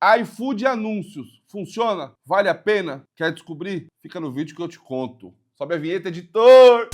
iFood Anúncios, funciona? Vale a pena? Quer descobrir? Fica no vídeo que eu te conto. Sobe a vinheta, editor!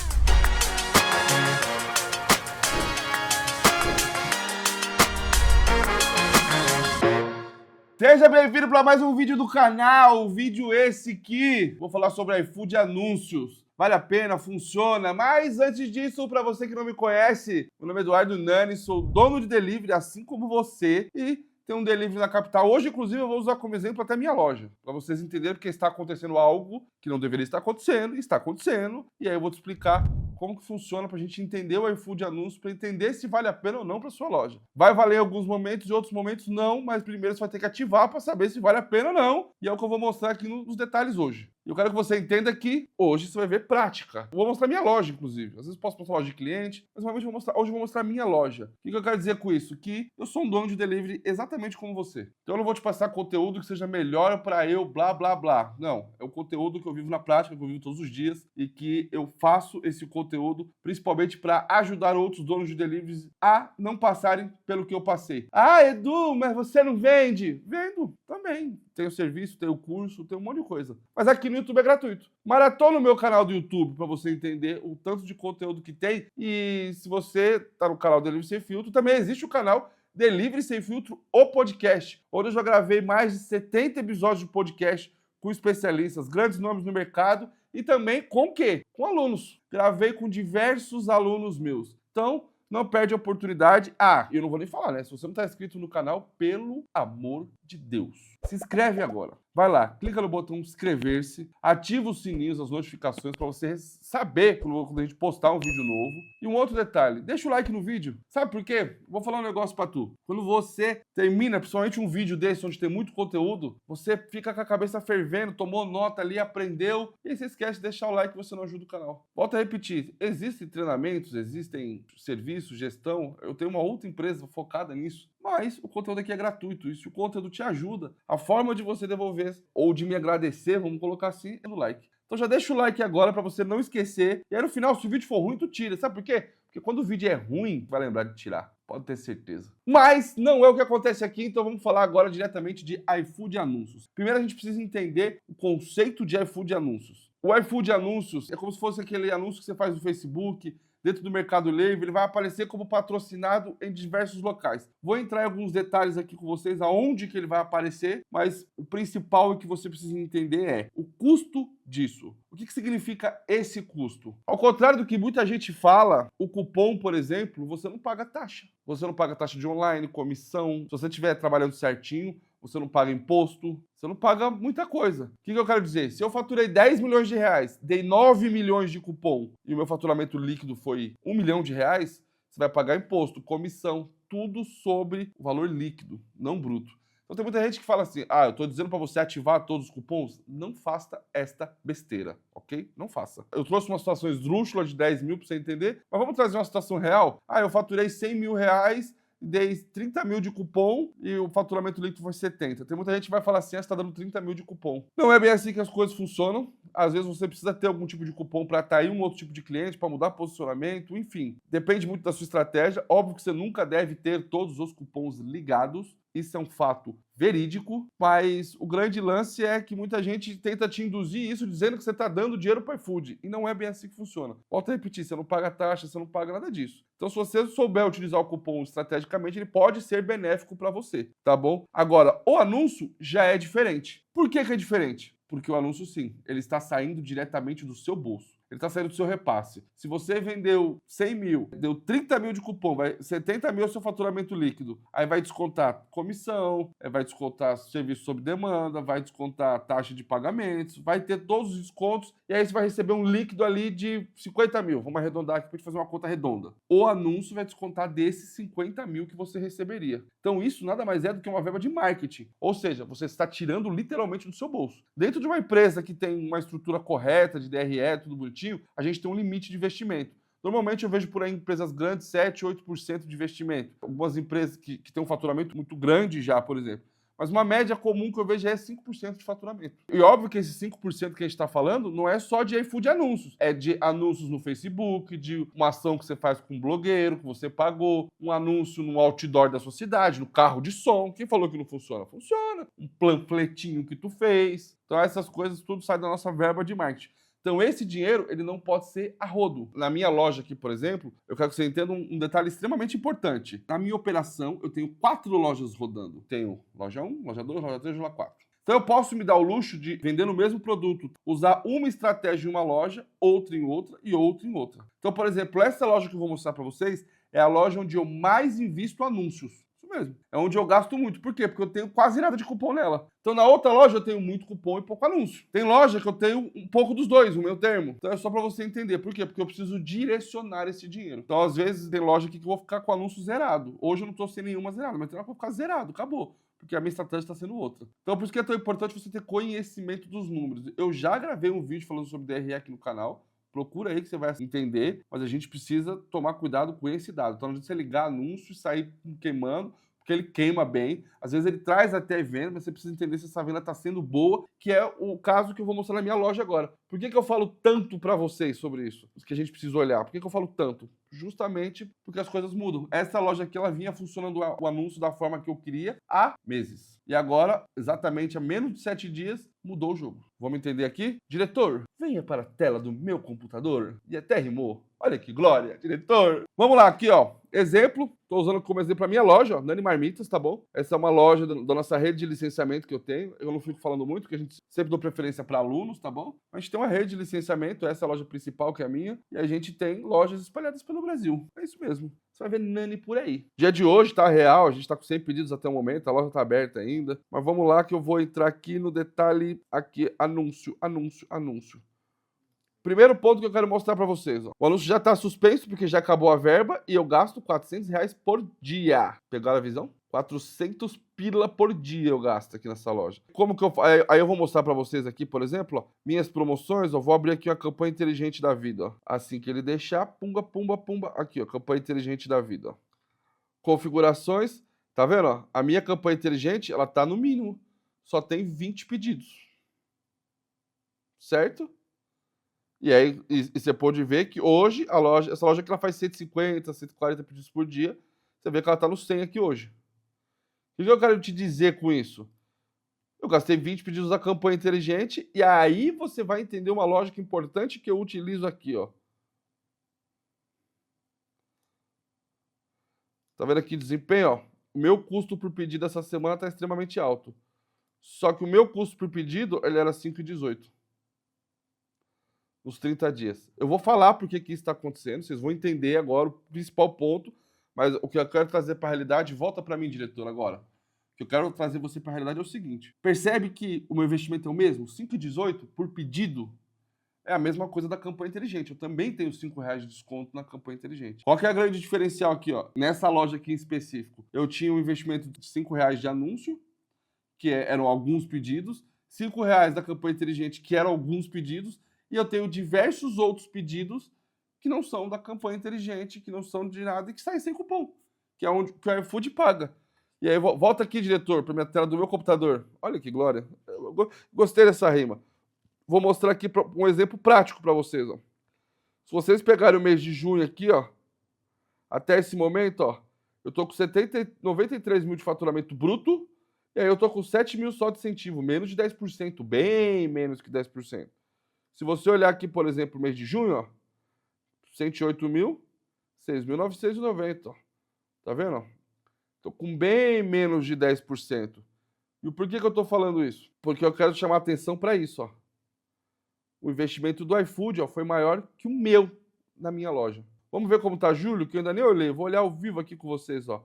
Seja bem-vindo para mais um vídeo do canal, vídeo esse que vou falar sobre iFood Anúncios. Vale a pena, funciona, mas antes disso, para você que não me conhece, meu nome é Eduardo Nani, sou dono de delivery, assim como você, e tenho um delivery na capital. Hoje, inclusive, eu vou usar como exemplo até minha loja, para vocês entenderem porque está acontecendo algo que não deveria estar acontecendo, e está acontecendo, e aí eu vou te explicar como que funciona para a gente entender o iFood Anúncios, para entender se vale a pena ou não para sua loja. Vai valer em alguns momentos e outros momentos não, mas primeiro você vai ter que ativar para saber se vale a pena ou não, e é o que eu vou mostrar aqui nos detalhes hoje. E eu quero que você entenda que hoje você vai ver prática. Eu vou mostrar minha loja, inclusive. Às vezes posso mostrar a loja de cliente, mas hoje eu vou mostrar a minha loja. O que eu quero dizer com isso? Que eu sou um dono de delivery exatamente como você. Então eu não vou te passar conteúdo que seja melhor para eu, blá, blá, blá. Não, é o conteúdo que eu vivo na prática, que eu vivo todos os dias e que eu faço esse conteúdo principalmente para ajudar outros donos de deliveries a não passarem pelo que eu passei. Ah, Edu, mas você não vende? Vendo também. Tenho serviço, tenho curso, tenho um monte de coisa. Mas aqui no YouTube é gratuito. Maratona no meu canal do YouTube para você entender o tanto de conteúdo que tem. E se você tá no canal Delivery Sem Filtro, também existe o canal Delivery Sem Filtro, o podcast, onde eu já gravei mais de 70 episódios de podcast com especialistas, grandes nomes no mercado e também com o quê? Com alunos. Gravei com diversos alunos meus. Então, não perde a oportunidade. Ah, eu não vou nem falar, né? Se você não está inscrito no canal, pelo amor de Deus, se inscreve agora. Vai lá, clica no botão inscrever-se, ativa os sininhos, as notificações para você saber quando a gente postar um vídeo novo. E um outro detalhe, deixa o like no vídeo. Sabe por quê? Vou falar um negócio para tu. Quando você termina, principalmente um vídeo desse onde tem muito conteúdo, você fica com a cabeça fervendo, tomou nota ali, aprendeu, e aí você esquece de deixar o like e você não ajuda o canal. Volto a repetir, existem treinamentos, existem serviços, gestão, eu tenho uma outra empresa focada nisso, mas o conteúdo aqui é gratuito, e se o conteúdo te ajuda, a forma de você devolver ou de me agradecer, vamos colocar assim, é no like. Então já deixa o like agora para você não esquecer, e aí no final, se o vídeo for ruim, tu tira, sabe por quê? Porque quando o vídeo é ruim, vai lembrar de tirar, pode ter certeza. Mas não é o que acontece aqui, então vamos falar agora diretamente de iFood Anúncios. Primeiro a gente precisa entender o conceito de iFood Anúncios. O iFood Anúncios é como se fosse aquele anúncio que você faz no Facebook, dentro do Mercado Livre, ele vai aparecer como patrocinado em diversos locais. Vou entrar em alguns detalhes aqui com vocês, aonde que ele vai aparecer, mas o principal que você precisa entender é o custo disso. O que significa esse custo? Ao contrário do que muita gente fala, o cupom, por exemplo, você não paga taxa. Você não paga taxa de online, comissão. Se você estiver trabalhando certinho, você não paga imposto, você não paga muita coisa. O que eu quero dizer? Se eu faturei 10 milhões de reais, dei 9 milhões de cupom e o meu faturamento líquido foi 1 milhão de reais, você vai pagar imposto, comissão, tudo sobre o valor líquido, não bruto. Então tem muita gente que fala assim, eu estou dizendo para você ativar todos os cupons. Não faça esta besteira, ok? Não faça. Eu trouxe uma situação esdrúxula de 10 mil para você entender, mas vamos trazer uma situação real. Eu faturei 100 mil reais, dei 30 mil de cupom e o faturamento líquido foi 70. Tem muita gente que vai falar assim, você está dando 30 mil de cupom. Não é bem assim que as coisas funcionam. Às vezes você precisa ter algum tipo de cupom para atrair um outro tipo de cliente, para mudar posicionamento, enfim. Depende muito da sua estratégia. Óbvio que você nunca deve ter todos os cupons ligados. Isso é um fato verídico, mas o grande lance é que muita gente tenta te induzir isso dizendo que você está dando dinheiro para o iFood, e não é bem assim que funciona. Volto a repetir, você não paga taxa, você não paga nada disso. Então, se você souber utilizar o cupom estrategicamente, ele pode ser benéfico para você, tá bom? Agora, o anúncio já é diferente. Por que é diferente? Porque o anúncio, sim, ele está saindo diretamente do seu bolso. Ele está saindo do seu repasse. Se você vendeu 100 mil, deu 30 mil de cupom, 70 mil é o seu faturamento líquido. Aí vai descontar comissão, vai descontar serviço sob demanda, vai descontar taxa de pagamentos, vai ter todos os descontos e aí você vai receber um líquido ali de 50 mil. Vamos arredondar aqui para a gente fazer uma conta redonda. O anúncio vai descontar desses 50 mil que você receberia. Então isso nada mais é do que uma verba de marketing. Ou seja, você está tirando literalmente do seu bolso. Dentro de uma empresa que tem uma estrutura correta de DRE, tudo bonitinho, a gente tem um limite de investimento. Normalmente eu vejo por aí empresas grandes 7, 8% de investimento. Algumas empresas que têm um faturamento muito grande já, por exemplo. Mas uma média comum que eu vejo é 5% de faturamento. E óbvio que esse 5% que a gente está falando não é só de iFood anúncios. É de anúncios no Facebook, de uma ação que você faz com um blogueiro, que você pagou, um anúncio no outdoor da sua cidade, no carro de som. Quem falou que não funciona? Funciona. Um panfletinho que tu fez. Então essas coisas tudo sai da nossa verba de marketing. Então, esse dinheiro, ele não pode ser a rodo. Na minha loja aqui, por exemplo, eu quero que você entenda um detalhe extremamente importante. Na minha operação, eu tenho 4 lojas rodando. Tenho loja 1, loja 2, loja 3, loja 4. Então, eu posso me dar o luxo de vender no mesmo produto, usar uma estratégia em uma loja, outra em outra e outra em outra. Então, por exemplo, essa loja que eu vou mostrar para vocês é a loja onde eu mais invisto anúncios. Isso mesmo. É onde eu gasto muito. Por quê? Porque eu tenho quase nada de cupom nela. Então, na outra loja, eu tenho muito cupom e pouco anúncio. Tem loja que eu tenho um pouco dos dois, o meu termo. Então, é só para você entender. Por quê? Porque eu preciso direcionar esse dinheiro. Então, às vezes, tem loja aqui que eu vou ficar com o anúncio zerado. Hoje eu não estou sem nenhuma zerada, mas tem hora que eu vou ficar zerado. Acabou. Porque a minha estratégia está sendo outra. Então, por isso que é tão importante você ter conhecimento dos números. Eu já gravei um vídeo falando sobre DRE aqui no canal. Procura aí que você vai entender, mas a gente precisa tomar cuidado com esse dado. Então, não adianta você ligar anúncio e sair queimando, porque ele queima bem. Às vezes ele traz até venda, mas você precisa entender se essa venda está sendo boa, que é o caso que eu vou mostrar na minha loja agora. Por que eu falo tanto para vocês sobre isso? Isso que a gente precisa olhar. Por que eu falo tanto? Justamente porque as coisas mudam. Essa loja aqui, ela vinha funcionando o anúncio da forma que eu queria há meses. E agora, exatamente há menos de 7 dias, mudou o jogo. Vamos entender aqui? Diretor, venha para a tela do meu computador. E até rimou. Olha que glória, diretor. Vamos lá, aqui, ó. Exemplo. Estou usando como exemplo a minha loja, ó, Nani Marmitas, tá bom? Essa é uma loja da nossa rede de licenciamento que eu tenho. Eu não fico falando muito, porque a gente sempre dá preferência para alunos, tá bom? A gente tem uma rede de licenciamento, essa é a loja principal, que é a minha. E a gente tem lojas espalhadas pelo Brasil. É isso mesmo. Você vai ver Nani por aí. Dia de hoje tá real, a gente tá com 100 pedidos até o momento, a loja tá aberta ainda. Mas vamos lá que eu vou entrar aqui no detalhe, aqui, anúncio, anúncio, anúncio. Primeiro ponto que eu quero mostrar para vocês. Ó. O anúncio já está suspenso porque já acabou a verba e eu gasto R$400 por dia. Pegaram a visão? 400 pila por dia eu gasto aqui nessa loja. Como que eu faço? Aí eu vou mostrar para vocês aqui, por exemplo, ó, minhas promoções. Eu vou abrir aqui uma campanha inteligente da vida. Ó. Assim que ele deixar, pumba, pumba, pumba. Aqui, ó, campanha inteligente da vida. Ó. Configurações. Tá vendo? Ó? A minha campanha inteligente, ela tá no mínimo. Só tem 20 pedidos. Certo? E aí você pode ver que hoje essa loja que ela faz 150, 140 pedidos por dia, você vê que ela está no 100 aqui hoje. O que eu quero te dizer com isso? Eu gastei 20 pedidos da campanha inteligente e aí você vai entender uma lógica importante que eu utilizo aqui, ó. Tá vendo aqui desempenho, ó? O meu custo por pedido essa semana está extremamente alto. Só que o meu custo por pedido, ele era 5,18. Nos 30 dias. Eu vou falar por que isso está acontecendo, vocês vão entender agora o principal ponto, mas o que eu quero trazer para a realidade, volta para mim, diretor, agora. O que eu quero trazer você para a realidade é o seguinte, percebe que o meu investimento é o mesmo? 5,18 por pedido é a mesma coisa da campanha inteligente. Eu também tenho R$5 de desconto na campanha inteligente. Qual que é a grande diferencial aqui, ó? Nessa loja aqui em específico, eu tinha um investimento de R$5 de anúncio, que eram alguns pedidos, R$5 da campanha inteligente, que eram alguns pedidos, e eu tenho diversos outros pedidos que não são da campanha inteligente, que não são de nada e que saem sem cupom, que é onde que o iFood paga. E aí, volta aqui, diretor, para minha tela do meu computador. Olha que glória. Eu gostei dessa rima. Vou mostrar aqui um exemplo prático para vocês. Ó. Se vocês pegarem o mês de junho aqui, ó, até esse momento, ó, eu estou com 93 mil de faturamento bruto, e aí eu estou com 7 mil só de incentivo, menos de 10%, bem menos que 10%. Se você olhar aqui, por exemplo, o mês de junho, ó, 108 mil, 6.990, ó. Tá vendo? Tô com bem menos de 10%. E por que eu tô falando isso? Porque eu quero chamar atenção para isso, ó. O investimento do iFood, ó, foi maior que o meu na minha loja. Vamos ver como tá julho, que eu ainda nem olhei. Vou olhar ao vivo aqui com vocês, ó.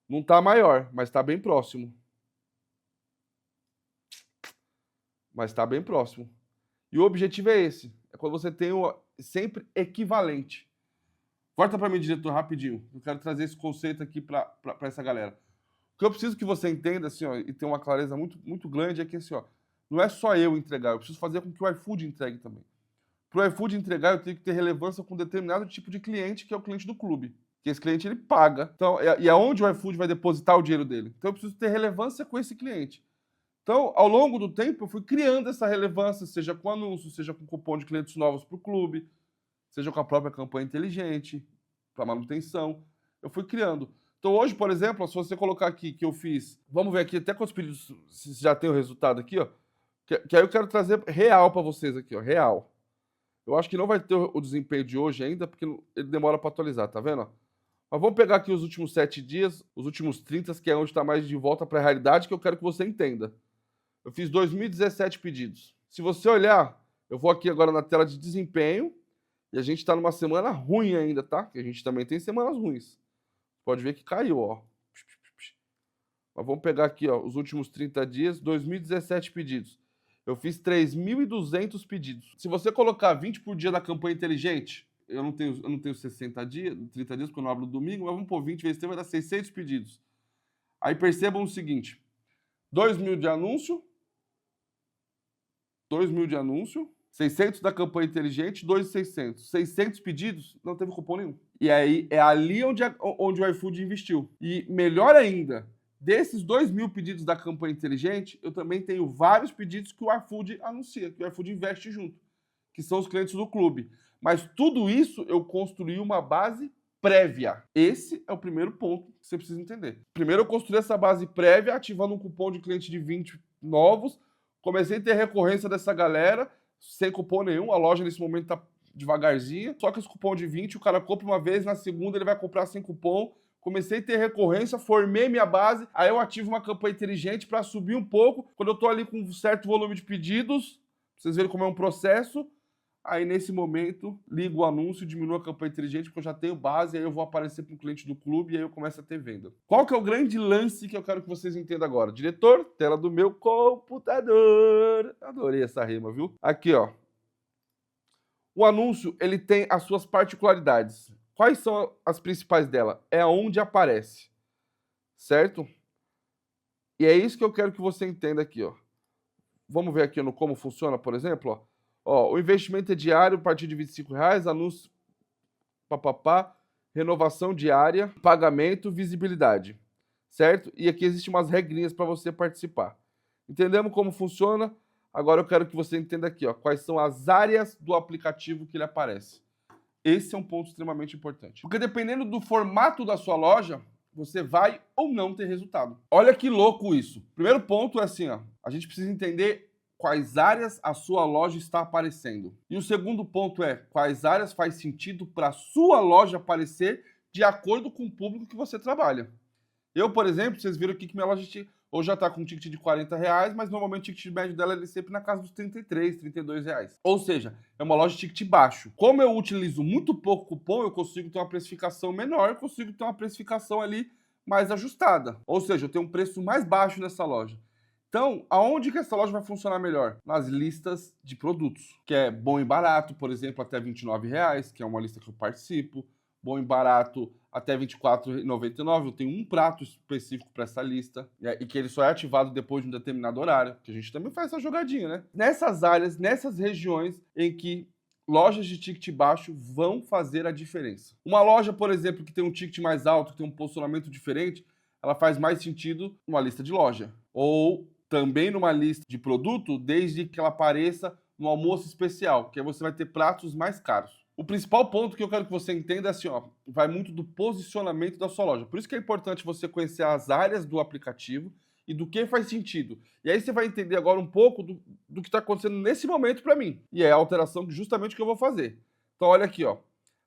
Não tá maior, mas tá bem próximo. Mas tá bem próximo. E o objetivo é esse. É quando você tem sempre equivalente. Corta para mim, diretor, rapidinho. Eu quero trazer esse conceito aqui para essa galera. O que eu preciso que você entenda, assim, ó, e tenha uma clareza muito, muito grande, é que, assim, ó, não é só eu entregar, eu preciso fazer com que o iFood entregue também. Para o iFood entregar, eu tenho que ter relevância com determinado tipo de cliente, que é o cliente do clube. que esse cliente ele paga. Então, e é onde o iFood vai depositar o dinheiro dele. Então eu preciso ter relevância com esse cliente. Então, ao longo do tempo, eu fui criando essa relevância, seja com anúncio, seja com cupom de clientes novos para o clube, seja com a própria campanha inteligente, para manutenção. Eu fui criando. Então, hoje, por exemplo, se você colocar aqui que eu fiz, vamos ver aqui até quantos pedidos, se já tem o resultado aqui, ó. Que aí eu quero trazer real para vocês aqui, ó, real. Eu acho que não vai ter o desempenho de hoje ainda, porque ele demora para atualizar, tá vendo? Mas vamos pegar aqui os últimos 7 dias, os últimos 30, que é onde está mais de volta para a realidade, que eu quero que você entenda. Eu fiz 2.017 pedidos. Se você olhar, eu vou aqui agora na tela de desempenho, e a gente está numa semana ruim ainda, tá? Que a gente também tem semanas ruins. Pode ver que caiu, ó. Mas vamos pegar aqui, ó, os últimos 30 dias, 2.017 pedidos. Eu fiz 3.200 pedidos. Se você colocar 20 por dia na campanha inteligente, eu não tenho 60 dias, 30 dias, porque eu não abro no domingo, mas vamos pôr 20 vezes 3, vai dar 600 pedidos. Aí percebam o seguinte, 2.000 de anúncio, 2.000 de anúncio, 600 da campanha inteligente, 2.600. 600 pedidos, não teve cupom nenhum. E aí é ali onde o iFood investiu. E melhor ainda, desses 2.000 pedidos da campanha inteligente, eu também tenho vários pedidos que o iFood anuncia, que o iFood investe junto, que são os clientes do clube. Mas tudo isso eu construí uma base prévia. Esse é o primeiro ponto que você precisa entender. Primeiro eu construí essa base prévia, ativando um cupom de cliente de 20 novos. Comecei a ter recorrência dessa galera, sem cupom nenhum. A loja nesse momento tá devagarzinha. Só que esse cupom de 20, o cara compra uma vez, na segunda ele vai comprar sem cupom. Comecei a ter recorrência, formei minha base, aí eu ativo uma campanha inteligente para subir um pouco. Quando eu estou ali com um certo volume de pedidos, pra vocês verem como é um processo, aí nesse momento ligo o anúncio, diminuo a campanha inteligente, porque eu já tenho base, aí eu vou aparecer para um cliente do clube e aí eu começo a ter venda. Qual que é o grande lance que eu quero que vocês entendam agora? Diretor, tela do meu computador. Adorei essa rima, viu? Aqui, ó. O anúncio, ele tem as suas particularidades. Quais são as principais dela? É onde aparece, certo? E é isso que eu quero que você entenda aqui, ó. Vamos ver aqui no como funciona, por exemplo, ó. Ó, o investimento é diário, a partir de R$25, anúncio, papapá, renovação diária, pagamento, visibilidade, certo? E aqui existem umas regrinhas para você participar. Entendemos como funciona? Agora eu quero que você entenda aqui, ó, quais são as áreas do aplicativo que ele aparece. Esse é um ponto extremamente importante. Porque dependendo do formato da sua loja, você vai ou não ter resultado. Olha que louco isso. Primeiro ponto é assim, ó, a gente precisa entender quais áreas a sua loja está aparecendo. E o segundo ponto é quais áreas faz sentido para a sua loja aparecer de acordo com o público que você trabalha. Eu, por exemplo, vocês viram aqui que minha loja hoje já está com um ticket de R$40, mas normalmente o ticket médio dela é sempre na casa dos R$33, R$32. Ou seja, é uma loja de ticket baixo. Como eu utilizo muito pouco cupom, eu consigo ter uma precificação menor, eu consigo ter uma precificação ali mais ajustada. Ou seja, eu tenho um preço mais baixo nessa loja. Então, aonde que essa loja vai funcionar melhor? Nas listas de produtos, que é bom e barato, por exemplo, até R$29, que é uma lista que eu participo. Bom e barato até R$24,99. Eu tenho um prato específico para essa lista e que ele só é ativado depois de um determinado horário, que a gente também faz essa jogadinha, né? Nessas áreas, nessas regiões em que lojas de ticket baixo vão fazer a diferença. Uma loja, por exemplo, que tem um ticket mais alto, que tem um posicionamento diferente, ela faz mais sentido numa lista de loja. Ou também numa lista de produto, desde que ela apareça no almoço especial, que aí você vai ter pratos mais caros. O principal ponto que eu quero que você entenda é assim, ó, vai muito do posicionamento da sua loja. Por isso que é importante você conhecer as áreas do aplicativo e do que faz sentido. E aí você vai entender agora um pouco do que está acontecendo nesse momento para mim. E é a alteração justamente que eu vou fazer. Então olha aqui, ó.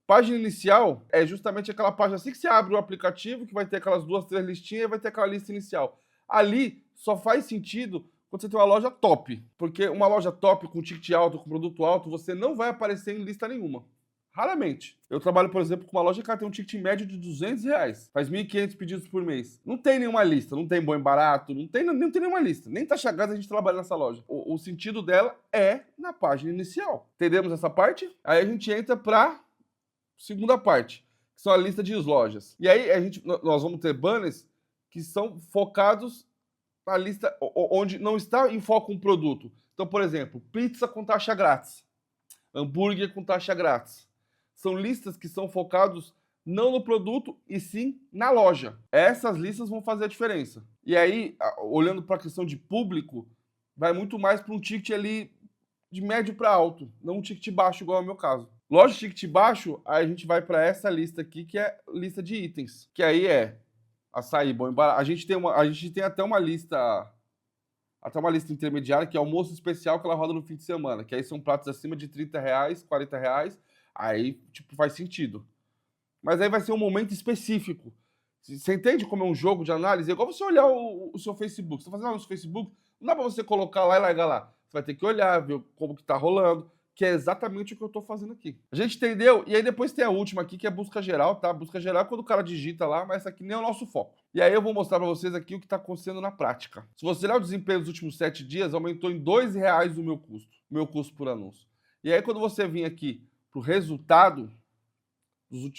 Página inicial é justamente aquela página assim que você abre o aplicativo, que vai ter aquelas 2, 3 listinhas e vai ter aquela lista inicial. Ali só faz sentido quando você tem uma loja top. Porque uma loja top com ticket alto, com produto alto, você não vai aparecer em lista nenhuma. Raramente. Eu trabalho, por exemplo, com uma loja que ela tem um ticket médio de R$200. Faz 1.500 pedidos por mês. Não tem nenhuma lista, não tem bom e barato, não tem nenhuma lista. Nem taxa gás a gente trabalha nessa loja. O sentido dela é na página inicial. Entendemos essa parte? Aí a gente entra para segunda parte, que são a lista de lojas. E aí nós vamos ter banners que são focados na lista onde não está em foco um produto. Então, por exemplo, pizza com taxa grátis, hambúrguer com taxa grátis. São listas que são focados não no produto e sim na loja. Essas listas vão fazer a diferença. E aí, olhando para a questão de público, vai muito mais para um ticket ali de médio para alto, não um ticket baixo igual ao meu caso. Loja de ticket baixo, aí a gente vai para essa lista aqui, que é lista de itens, que aí é açaí, bom e barato. A gente tem até uma lista intermediária, que é almoço especial, que ela roda no fim de semana, que aí são pratos acima de R$ 30, R$ 40, aí, tipo, faz sentido. Mas aí vai ser um momento específico. Você entende como é um jogo de análise? É igual você olhar o seu Facebook. Você está fazendo no seu Facebook, não dá para você colocar lá e largar lá. Você vai ter que olhar, ver como que tá rolando, que é exatamente o que eu estou fazendo aqui. A gente entendeu? E aí depois tem a última aqui, que é busca geral, tá? Busca geral é quando o cara digita lá, mas essa aqui nem é o nosso foco. E aí eu vou mostrar para vocês aqui o que está acontecendo na prática. Se você olhar o desempenho dos últimos 7 dias, aumentou em R$ 2 o meu custo por anúncio. E aí quando você vir aqui para o resultado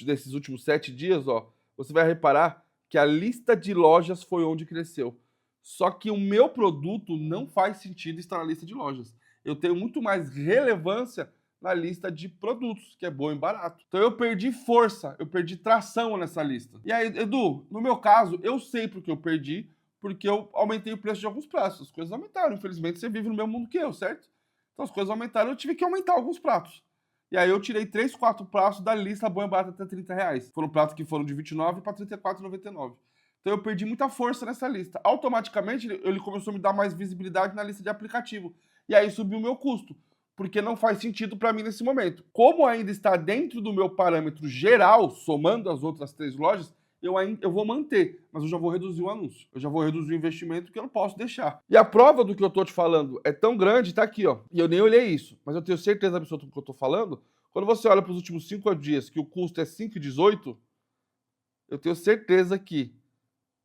desses últimos 7 dias, ó, você vai reparar que a lista de lojas foi onde cresceu. Só que o meu produto não faz sentido estar na lista de lojas. Eu tenho muito mais relevância na lista de produtos, que é bom e barato. Então eu perdi força, eu perdi tração nessa lista. E aí, Edu, no meu caso, eu sei porque eu perdi, porque eu aumentei o preço de alguns pratos. As coisas aumentaram. Infelizmente, você vive no mesmo mundo que eu, certo? Então as coisas aumentaram, eu tive que aumentar alguns pratos. E aí eu tirei 3, 4 pratos da lista bom e barato até R$ 30. Foram pratos que foram de R$ 29 para R$ 34,99. Então eu perdi muita força nessa lista. Automaticamente ele começou a me dar mais visibilidade na lista de aplicativo. E aí subiu o meu custo, porque não faz sentido para mim nesse momento. Como ainda está dentro do meu parâmetro geral, somando as outras 3 lojas, eu vou manter, mas eu já vou reduzir o anúncio. Eu já vou reduzir o investimento que eu não posso deixar. E a prova do que eu tô te falando é tão grande, tá aqui, ó. E eu nem olhei isso, mas eu tenho certeza absoluta do que eu tô falando. Quando você olha para os últimos 5 dias, que o custo é 5,18, eu tenho certeza que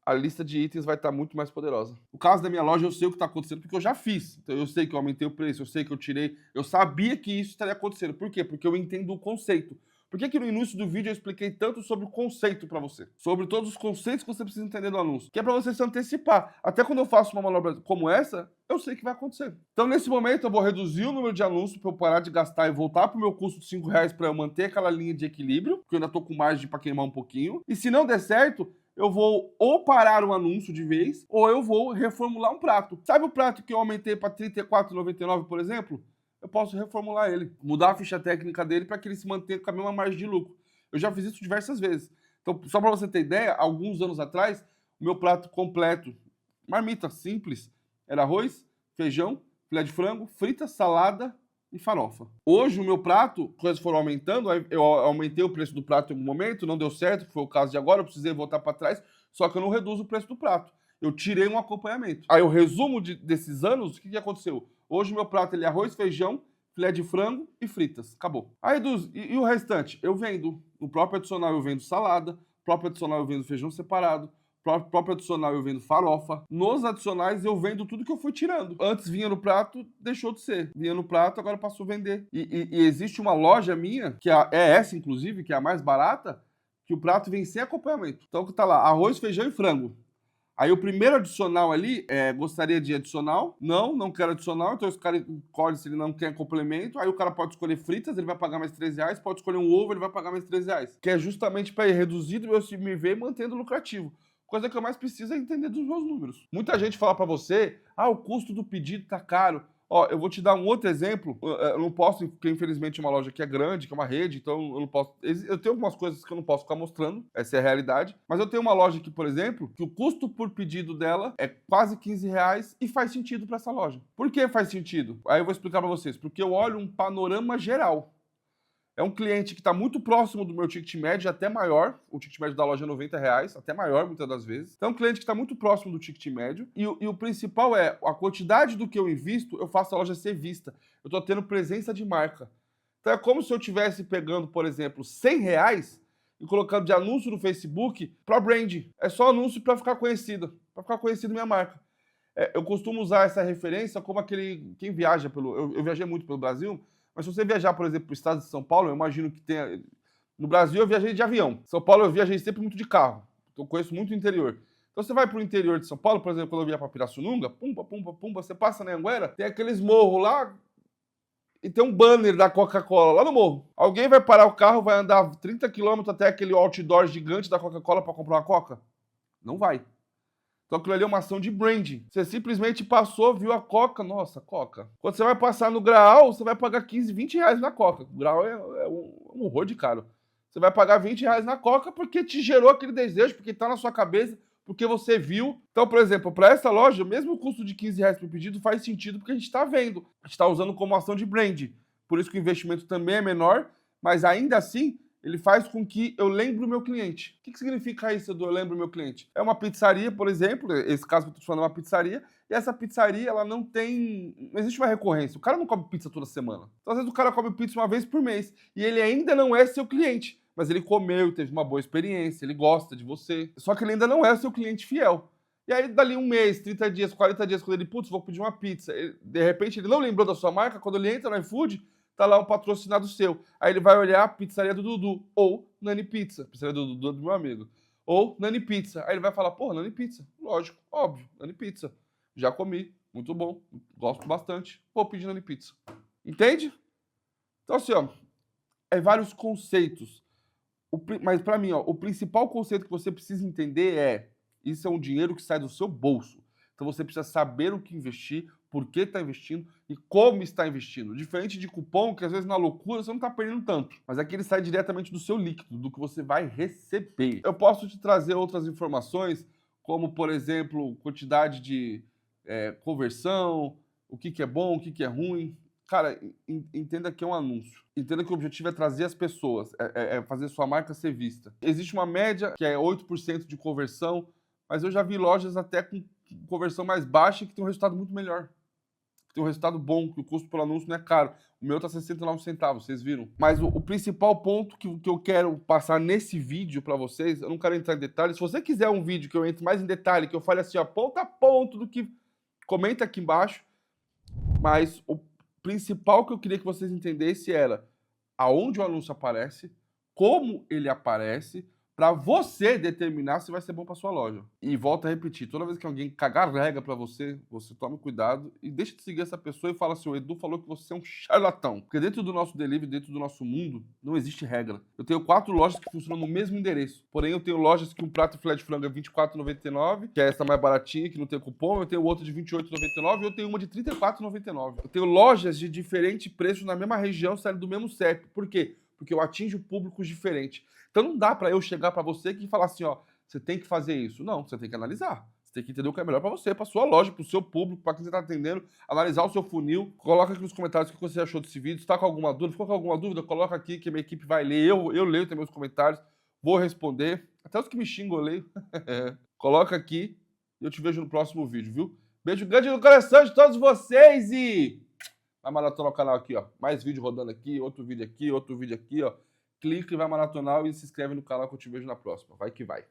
a lista de itens vai estar muito mais poderosa. No caso da minha loja, eu sei o que está acontecendo porque eu já fiz. Então eu sei que eu aumentei o preço, eu sei que eu tirei. Eu sabia que isso estaria acontecendo. Por quê? Porque eu entendo o conceito. Por que no início do vídeo eu expliquei tanto sobre o conceito para você? Sobre todos os conceitos que você precisa entender do anúncio. Que é para você se antecipar. Até quando eu faço uma manobra como essa, eu sei que vai acontecer. Então, nesse momento, eu vou reduzir o número de anúncios para eu parar de gastar e voltar para o meu custo de R$ 5 para eu manter aquela linha de equilíbrio, porque eu ainda estou com margem para queimar um pouquinho. E se não der certo, eu vou ou parar o anúncio de vez, ou eu vou reformular um prato. Sabe o prato que eu aumentei para R$ 34,99, por exemplo? Eu posso reformular ele, mudar a ficha técnica dele para que ele se mantenha com a mesma margem de lucro. Eu já fiz isso diversas vezes. Então, só para você ter ideia, alguns anos atrás, o meu prato completo, marmita simples, era arroz, feijão, filé de frango, frita, salada e farofa. Hoje, o meu prato, coisas foram aumentando, eu aumentei o preço do prato em algum momento, não deu certo, que foi o caso de agora, eu precisei voltar para trás, só que eu não reduzo o preço do prato. Eu tirei um acompanhamento. Aí, o resumo desses anos, o que aconteceu? Hoje, o meu prato ele é arroz, feijão, filé de frango e fritas. Acabou. Aí, e o restante? Eu vendo. No próprio adicional, eu vendo salada. No próprio adicional, eu vendo feijão separado. Próprio adicional eu vendo farofa. Nos adicionais eu vendo tudo que eu fui tirando. Antes vinha no prato, deixou de ser. Vinha no prato, agora passou a vender. E existe uma loja minha, que é essa inclusive, que é a mais barata, que o prato vem sem acompanhamento. Então que tá lá, arroz, feijão e frango. Aí o primeiro adicional ali gostaria de adicional. Não quero adicional. Então esse cara escolhe se ele não quer complemento. Aí o cara pode escolher fritas, ele vai pagar mais R$ 3. Pode escolher um ovo, ele vai pagar mais R$ 3. Que é justamente para ir reduzindo o meu CMV e mantendo lucrativo. Coisa que eu mais preciso é entender dos meus números. Muita gente fala para você, o custo do pedido tá caro. Ó, eu vou te dar um outro exemplo. Eu não posso, porque infelizmente é uma loja que é grande, que é uma rede, então eu não posso. Eu tenho algumas coisas que eu não posso ficar mostrando, essa é a realidade. Mas eu tenho uma loja aqui, por exemplo, que o custo por pedido dela é quase R$ 15 e faz sentido para essa loja. Por que faz sentido? Aí eu vou explicar para vocês. Porque eu olho um panorama geral. É um cliente que está muito próximo do meu ticket médio, até maior. O ticket médio da loja é R$ 90, até maior muitas das vezes. Então é um cliente que está muito próximo do ticket médio. E o principal é, a quantidade do que eu invisto, eu faço a loja ser vista. Eu estou tendo presença de marca. Então é como se eu estivesse pegando, por exemplo, R$ 100 e colocando de anúncio no Facebook para brand. É só anúncio para ficar conhecido. Para ficar conhecido minha marca. Eu costumo usar essa referência como quem viaja pelo... Eu viajei muito pelo Brasil. Mas se você viajar, por exemplo, para o estado de São Paulo, eu imagino que tenha... No Brasil, eu viajei de avião. São Paulo, eu viajei sempre muito de carro. Então, eu conheço muito o interior. Então, você vai para o interior de São Paulo, por exemplo, quando eu via para Pirassununga, pumba, você passa na Anhanguera, tem aqueles morros lá, e tem um banner da Coca-Cola lá no morro. Alguém vai parar o carro, vai andar 30 quilômetros até aquele outdoor gigante da Coca-Cola para comprar uma Coca? Não vai. Então aquilo ali é uma ação de branding. Você simplesmente passou, viu a Coca, nossa, Coca. Quando você vai passar no Graal, você vai pagar 15, 20 reais na Coca. O Graal é um horror de caro. Você vai pagar 20 reais na Coca porque te gerou aquele desejo, porque tá na sua cabeça, porque você viu. Então, por exemplo, para essa loja, mesmo o custo de 15 reais por pedido faz sentido porque a gente está vendo. A gente está usando como ação de brand. Por isso que o investimento também é menor, mas ainda assim, ele faz com que eu lembre o meu cliente. O que significa isso do eu lembro o meu cliente? É uma pizzaria, por exemplo, esse caso que eu estou falando é uma pizzaria, e essa pizzaria, ela não existe uma recorrência. O cara não come pizza toda semana. Então, às vezes o cara come pizza uma vez por mês, e ele ainda não é seu cliente. Mas ele comeu, teve uma boa experiência, ele gosta de você. Só que ele ainda não é seu cliente fiel. E aí, dali um mês, 30 dias, 40 dias, quando ele, putz, vou pedir uma pizza. De repente, ele não lembrou da sua marca, quando ele entra no iFood, tá lá um patrocinado seu. Aí ele vai olhar a pizzaria do Dudu, ou Nani Pizza, pizzaria do Dudu, do meu amigo. Ou Nani Pizza. Aí ele vai falar, porra, Nani Pizza. Lógico, óbvio, Nani Pizza. Já comi, muito bom, gosto bastante. Vou pedir Nani Pizza. Entende? Então assim, ó, é vários conceitos. Mas para mim, ó, o principal conceito que você precisa entender é: isso é um dinheiro que sai do seu bolso. Então você precisa saber o que investir, por que está investindo e como está investindo. Diferente de cupom, que às vezes na loucura você não está perdendo tanto. Mas aqui ele sai diretamente do seu líquido, do que você vai receber. Eu posso te trazer outras informações, como por exemplo, quantidade de conversão, o que é bom, o que é ruim. Cara, entenda que é um anúncio. Entenda que o objetivo é trazer as pessoas, é fazer sua marca ser vista. Existe uma média que é 8% de conversão, mas eu já vi lojas até com conversão mais baixa que tem um resultado muito melhor. Que tem um resultado bom, que o custo por anúncio não é caro. O meu tá 69 centavos, vocês viram. Mas o principal ponto que eu quero passar nesse vídeo para vocês, eu não quero entrar em detalhes. Se você quiser um vídeo que eu entre mais em detalhe, que eu fale assim, ó, ponto a ponto do que... Comenta aqui embaixo. Mas o principal que eu queria que vocês entendessem era aonde o anúncio aparece, como ele aparece, para você determinar se vai ser bom para sua loja. E volta a repetir, toda vez que alguém cagar regra para você, você tome cuidado e deixa de seguir essa pessoa e fala assim, o Edu falou que você é um charlatão. Porque dentro do nosso delivery, dentro do nosso mundo, não existe regra. Eu tenho 4 lojas que funcionam no mesmo endereço. Porém, eu tenho lojas que um prato de filé de frango é R$ 24,99, que é essa mais baratinha, que não tem cupom. Eu tenho outra de R$ 28,99 e eu tenho uma de R$ 34,99. Eu tenho lojas de diferente preço na mesma região, saindo do mesmo CEP. Por quê? Porque eu atinjo públicos diferentes. Então não dá para eu chegar para você e falar assim, ó, você tem que fazer isso. Não, você tem que analisar. Você tem que entender o que é melhor para você, para sua loja, para o seu público, para quem você está atendendo, analisar o seu funil. Coloca aqui nos comentários o que você achou desse vídeo. Se está com alguma dúvida, ficou com alguma dúvida, coloca aqui que a minha equipe vai ler. Eu leio também os comentários, vou responder. Até os que me xingam eu leio. Coloca aqui e eu te vejo no próximo vídeo, viu? Beijo grande no coração de todos vocês e... vai maratonar o canal aqui, ó. Mais vídeo rodando aqui, outro vídeo aqui, ó. Clica e vai maratonar e se inscreve no canal que eu te vejo na próxima. Vai que vai.